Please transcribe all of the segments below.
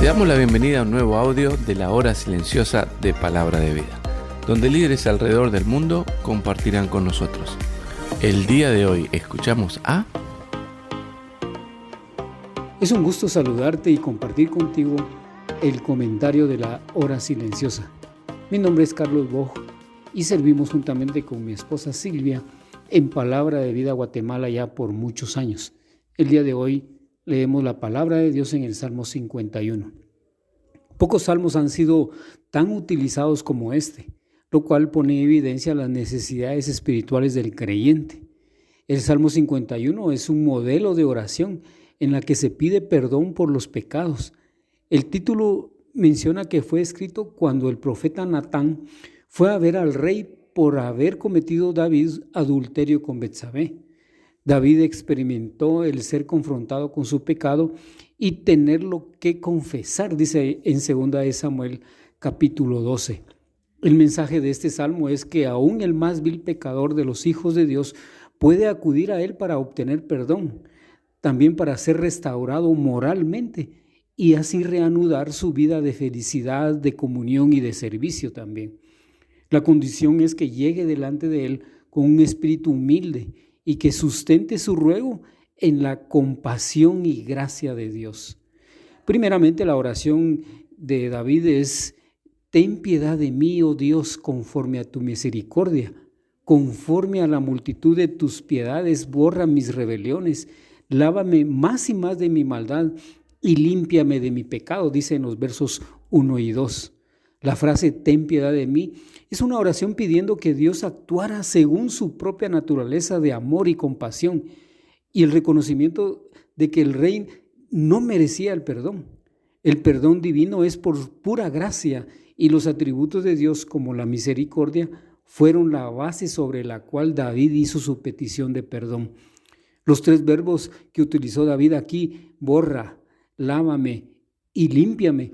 Te damos la bienvenida a un nuevo audio de la hora silenciosa de Palabra de Vida, donde líderes alrededor del mundo compartirán con nosotros. El día de hoy escuchamos a... Es un gusto saludarte y compartir contigo el comentario de la hora silenciosa. Mi nombre es Carlos Boj y servimos juntamente con mi esposa Silvia en Palabra de Vida Guatemala ya por muchos años. El día de hoy leemos la palabra de Dios en el Salmo 51. Pocos salmos han sido tan utilizados como este, lo cual pone en evidencia las necesidades espirituales del creyente. El Salmo 51 es un modelo de oración en la que se pide perdón por los pecados. El título menciona que fue escrito cuando el profeta Natán fue a ver al rey por haber cometido David adulterio con Betsabé. David experimentó el ser confrontado con su pecado y tenerlo que confesar, dice en 2 Samuel capítulo 12. El mensaje de este salmo es que aún el más vil pecador de los hijos de Dios puede acudir a él para obtener perdón, también para ser restaurado moralmente y así reanudar su vida de felicidad, de comunión y de servicio también. La condición es que llegue delante de él con un espíritu humilde y que sustente su ruego en la compasión y gracia de Dios. Primeramente, la oración de David es: ten piedad de mí, oh Dios, conforme a tu misericordia, conforme a la multitud de tus piedades, borra mis rebeliones, lávame más y más de mi maldad y límpiame de mi pecado, dice en los versos 1 y 2. La frase ten piedad de mí es una oración pidiendo que Dios actuara según su propia naturaleza de amor y compasión y el reconocimiento de que el rey no merecía el perdón. El perdón divino es por pura gracia y los atributos de Dios como la misericordia fueron la base sobre la cual David hizo su petición de perdón. Los tres verbos que utilizó David aquí, borra, lávame y límpiame,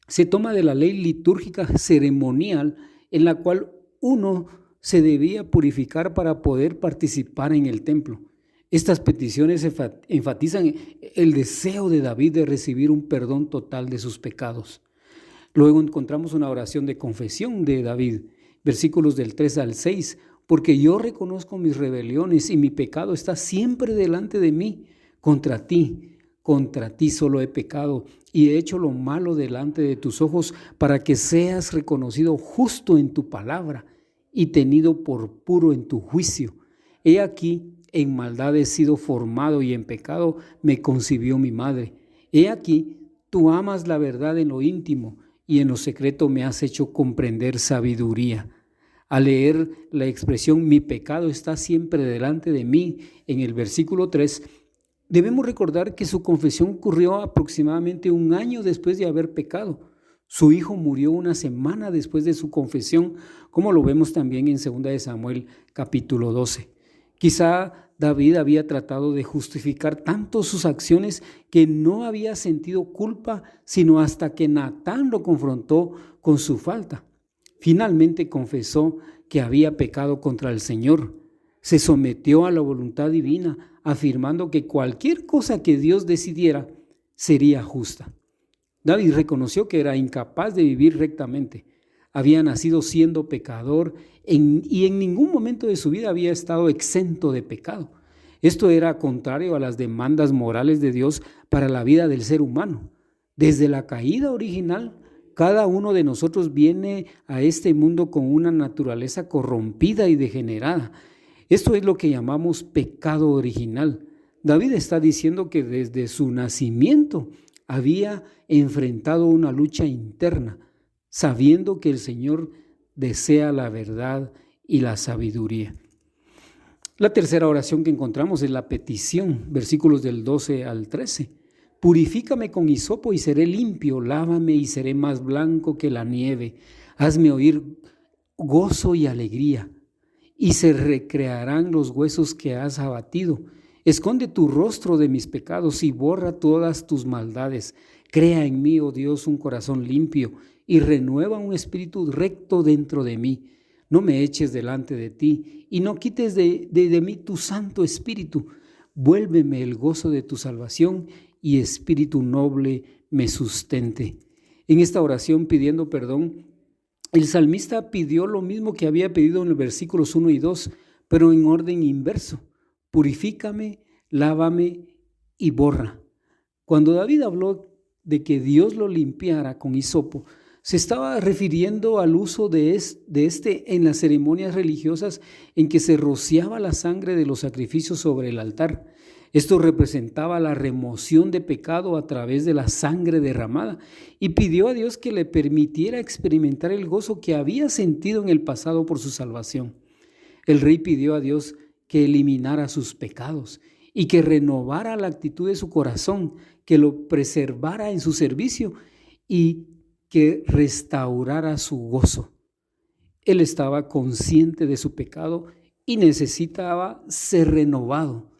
se toma de la ley litúrgica ceremonial en la cual uno se debía purificar para poder participar en el templo. Estas peticiones enfatizan el deseo de David de recibir un perdón total de sus pecados. Luego encontramos una oración de confesión de David, versículos del 3 al 6, porque yo reconozco mis rebeliones y mi pecado está siempre delante de mí. Contra ti solo he pecado y he hecho lo malo delante de tus ojos para que seas reconocido justo en tu palabra y tenido por puro en tu juicio. He aquí, en maldad he sido formado y en pecado me concibió mi madre. He aquí, tú amas la verdad en lo íntimo y en lo secreto me has hecho comprender sabiduría. Al leer la expresión mi pecado está siempre delante de mí en el versículo 3, debemos recordar que su confesión ocurrió aproximadamente un año después de haber pecado. Su hijo murió una semana después de su confesión, como lo vemos también en 2 Samuel capítulo 12. Quizá David había tratado de justificar tanto sus acciones que no había sentido culpa, sino hasta que Natán lo confrontó con su falta. Finalmente confesó que había pecado contra el Señor. Se sometió a la voluntad divina, afirmando que cualquier cosa que Dios decidiera sería justa. David reconoció que era incapaz de vivir rectamente. Había nacido siendo pecador y en ningún momento de su vida había estado exento de pecado. Esto era contrario a las demandas morales de Dios para la vida del ser humano. Desde la caída original, cada uno de nosotros viene a este mundo con una naturaleza corrompida y degenerada. Esto es lo que llamamos pecado original. David está diciendo que desde su nacimiento había enfrentado una lucha interna, sabiendo que el Señor desea la verdad y la sabiduría. La tercera oración que encontramos es la petición, versículos del 12 al 13. Purifícame con hisopo y seré limpio, lávame y seré más blanco que la nieve. Hazme oír gozo y alegría, y se recrearán los huesos que has abatido. Esconde tu rostro de mis pecados y borra todas tus maldades. Crea en mí, oh Dios, un corazón limpio y renueva un espíritu recto dentro de mí. No me eches delante de ti y no quites de mí tu Santo Espíritu. Vuélveme el gozo de tu salvación y espíritu noble me sustente. En esta oración pidiendo perdón, el salmista pidió lo mismo que había pedido en los versículos 1 y 2, pero en orden inverso. Purifícame, lávame y borra. Cuando David habló de que Dios lo limpiara con hisopo, se estaba refiriendo al uso de este en las ceremonias religiosas en que se rociaba la sangre de los sacrificios sobre el altar. Esto representaba la remoción de pecado a través de la sangre derramada y pidió a Dios que le permitiera experimentar el gozo que había sentido en el pasado por su salvación. El rey pidió a Dios que eliminara sus pecados y que renovara la actitud de su corazón, que lo preservara en su servicio y que restaurara su gozo. Él estaba consciente de su pecado y necesitaba ser renovado.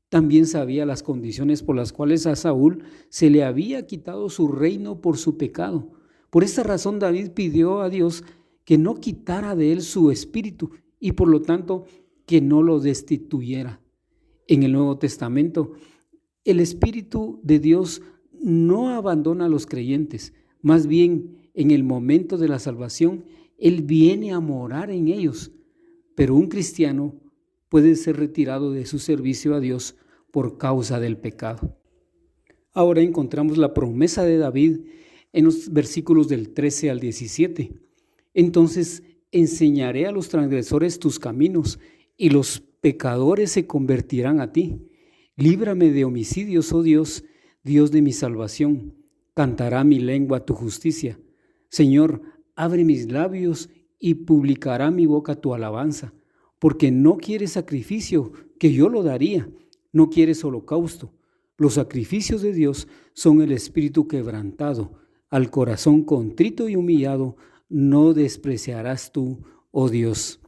También sabía las condiciones por las cuales a Saúl se le había quitado su reino por su pecado. Por esta razón David pidió a Dios que no quitara de él su espíritu y por lo tanto que no lo destituyera. En el Nuevo Testamento, el Espíritu de Dios no abandona a los creyentes. Más bien, en el momento de la salvación, Él viene a morar en ellos. Pero un cristiano puede ser retirado de su servicio a Dios por causa del pecado. Ahora encontramos la promesa de David en los versículos del 13 al 17. Entonces enseñaré a los transgresores tus caminos y los pecadores se convertirán a ti. Líbrame de homicidios, oh Dios, Dios de mi salvación. Cantará mi lengua tu justicia. Señor, abre mis labios y publicará mi boca tu alabanza, porque no quieres sacrificio, que yo lo daría, no quieres holocausto. Los sacrificios de Dios son el espíritu quebrantado, al corazón contrito y humillado no despreciarás tú, oh Dios.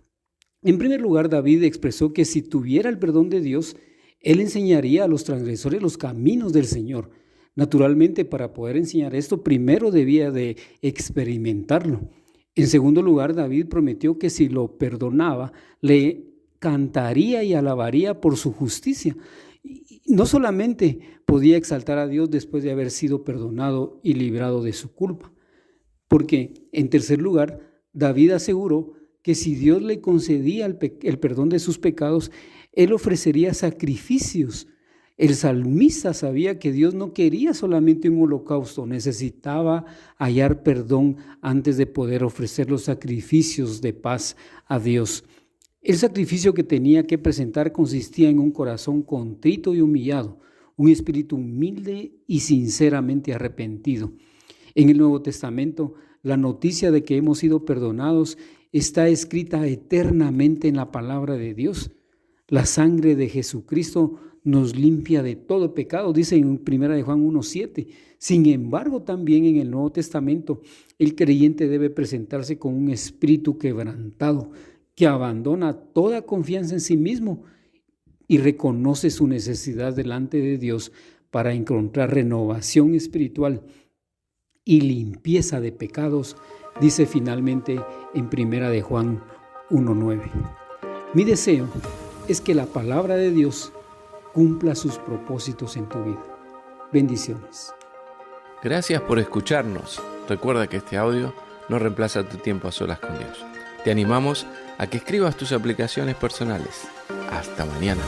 En primer lugar, David expresó que si tuviera el perdón de Dios, él enseñaría a los transgresores los caminos del Señor. Naturalmente, para poder enseñar esto, primero debía de experimentarlo. En segundo lugar, David prometió que si lo perdonaba, le cantaría y alabaría por su justicia. Y no solamente podía exaltar a Dios después de haber sido perdonado y librado de su culpa, porque en tercer lugar, David aseguró que si Dios le concedía el perdón de sus pecados, él ofrecería sacrificios. El salmista sabía que Dios no quería solamente un holocausto, necesitaba hallar perdón antes de poder ofrecer los sacrificios de paz a Dios. El sacrificio que tenía que presentar consistía en un corazón contrito y humillado, un espíritu humilde y sinceramente arrepentido. En el Nuevo Testamento, la noticia de que hemos sido perdonados está escrita eternamente en la palabra de Dios. La sangre de Jesucristo nos limpia de todo pecado, dice en 1 Juan 1:7. Sin embargo, también en el Nuevo Testamento, el creyente debe presentarse con un espíritu quebrantado, que abandona toda confianza en sí mismo y reconoce su necesidad delante de Dios para encontrar renovación espiritual y limpieza de pecados, dice finalmente en 1 Juan 1:9. Mi deseo es que la palabra de Dios cumpla sus propósitos en tu vida. Bendiciones. Gracias por escucharnos. Recuerda que este audio no reemplaza tu tiempo a solas con Dios. Te animamos a que escribas tus aplicaciones personales. Hasta mañana.